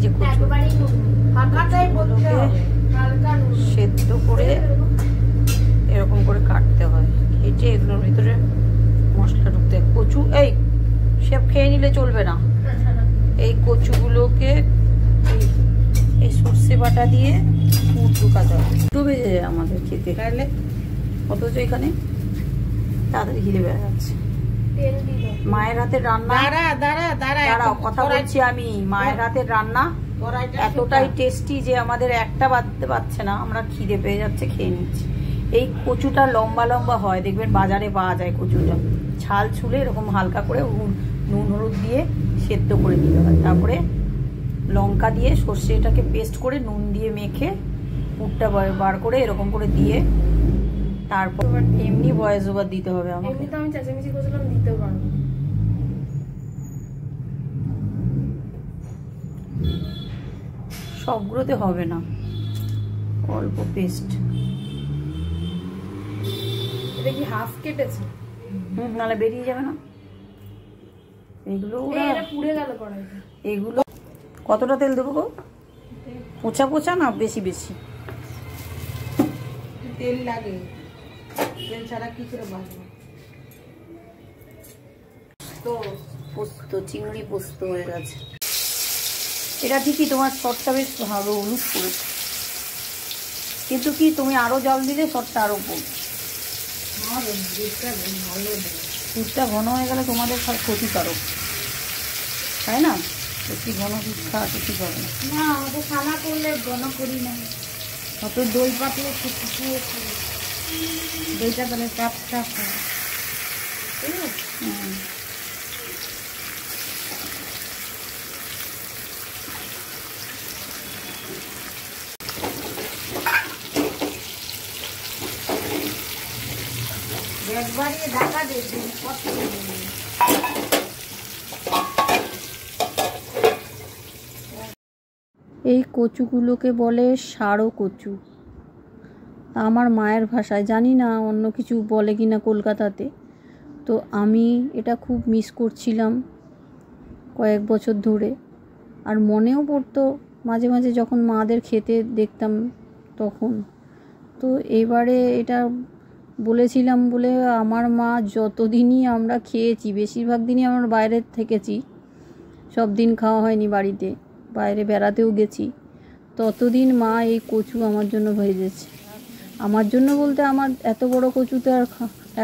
যে সেদ্ধ করে এরকম করে কাটতে হয়, কেটে এগুলোর ভিতরে মশলা ঢুকতে। কচু এই সব খেয়ে নিলে চলবে না, এই কচুগুলোকে এই সর্ষে বাটা দিয়ে পুর ঢুকাতে হবে। একটু বেজে যায় আমাদের খেতে, খাইলে অথচ এখানে তাড়াতাড়ি খিদে বেড়ে যাচ্ছে। মায়ের হাতের রান্না, দাঁড়াও কথা বলছি আমি, মায়ের হাতের রান্না এতটাই টেস্টি যে আমাদের একটা বাদতে পারছে না, আমরা খিদে পেয়ে যাচ্ছে, খেয়ে নিচ্ছি। এই কচুটা লম্বা লম্বা হয়, দেখবেন বাজারে পাওয়া যায় কচুটা, ছাল ছুলে এরকম হালকা করে নুন হলুদ দিয়ে সেদ্ধ করে দিতে হয়, তারপরে লঙ্কা দিয়ে সর্ষেটাকে পেস্ট করে নুন দিয়ে মেখে পুরটা বার করে এরকম করে দিয়ে তারপর এমনি ভয়েস ওভার দিতে হবে আমাকে। এমনি তো আমি চেঁচামেচি করছিলাম, দিতে পারবো। সবগুলোতে হবে না, অল্প পেস্ট। এটা কি হাফ কেটেছে? নাহলে বেরিয়ে যাবে না এগুলো, পুড়ে গেল কড়াইতে। এগুলো কতটা তেল দেবো গো? পোচা পোচা না বেশি বেশি তেল লাগে, তেল ছাড়া কি করে বানাবো? তো পোস্ত, চিংড়ি পোস্ত হয়ে গেছে। এটা ঠিকই তোমার শর্টটা বেশ ভালো হলুদ পড়েছে, কিন্তু কি তুমি আরো জল দিলে শর্টটা আরো পড়বে। দুধটা ঘন হয়ে গেলে তোমাদের ক্ষতিকারক, তাই না? বেশি ঘন দুধ খাওয়া কিছু করে না। আমাদের খানা করলে ঘন করি না, অত দই পাতলে একটু শুকিয়ে দইটা তাহলে চাপ চাপ হয়। একবারে ঢাকা দিয়ে এই কচুগুলোকে বলে সারো কচু আমার মায়ের ভাষায়, জানি না অন্য কিছু বলে কিনা কলকাতাতে। তো আমি এটা খুব মিস করছিলাম কয়েক বছর ধরে, আর মনেও পড়তো মাঝে মাঝে যখন মাদের খেতে দেখতাম তখন। তো এবারে এটা বলেছিলাম বলে আমার মা যতদিনই আমরা খেয়েছি, বেশিরভাগ দিনই আমরা বাইরে থেকেছি, সব দিন খাওয়া হয়নি বাড়িতে, বাইরে বেড়াতেও গেছি, ততদিন মা এই কচু আমার জন্য ভেজেছে। আমার জন্য বলতে আমার এত বড় কচু তো আর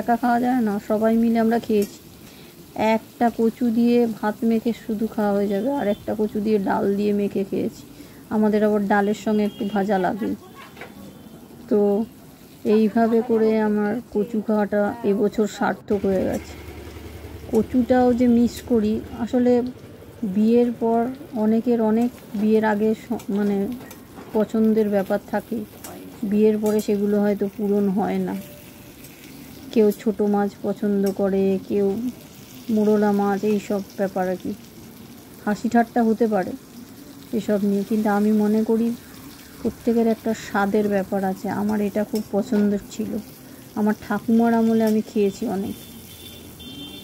একা খাওয়া যায় না, সবাই মিলে আমরা খেয়েছি। একটা কচু দিয়ে ভাত মেখে শুধু খাওয়া হয়ে যাবে, আর একটা কচু দিয়ে ডাল দিয়ে মেখে খেয়েছি। আমাদের আবার ডালের সঙ্গে একটু ভাজা লাগে। তো এইভাবে করে আমার কচু খাওয়াটা এবছর সার্থক হয়ে গেছে। কচুটাও যে মিস করি, আসলে বিয়ের পর অনেকের অনেক বিয়ের আগে মানে পছন্দের ব্যাপার থাকে, বিয়ের পরে সেগুলো হয়তো পূরণ হয় না। কেউ ছোট মাছ পছন্দ করে, কেউ মোরলা মাছ, এই সব ব্যাপার আর কি, হাসি ঠাট্টা হতে পারে এসব নিয়ে, কিন্তু আমি মনে করি প্রত্যেকের একটা স্বাদের ব্যাপার আছে। আমার এটা খুব পছন্দের ছিল, আমার ঠাকুমার আমলে আমি খেয়েছি অনেক,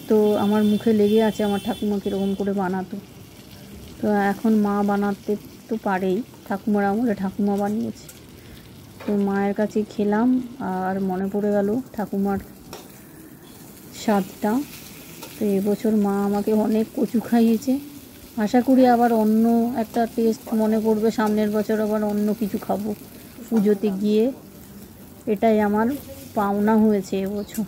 তো আমার মুখে লেগে আছে আমার ঠাকুমা কীরকম করে বানাতো। তো এখন মা বানাতে তো পারেই, ঠাকুমার আমলে ঠাকুমা বানিয়েছে, তো মায়ের কাছে খেলাম আর মনে পড়ে গেল ঠাকুমার স্বাদটা। তো এবছর মা আমাকে অনেক কচু খাইয়েছে, আশা করি আবার অন্য একটা টেস্ট মনে পড়বে, সামনের বছর আবার অন্য কিছু খাবো পুজোতে গিয়ে, এটাই আমার পাওনা হয়েছে এবছর।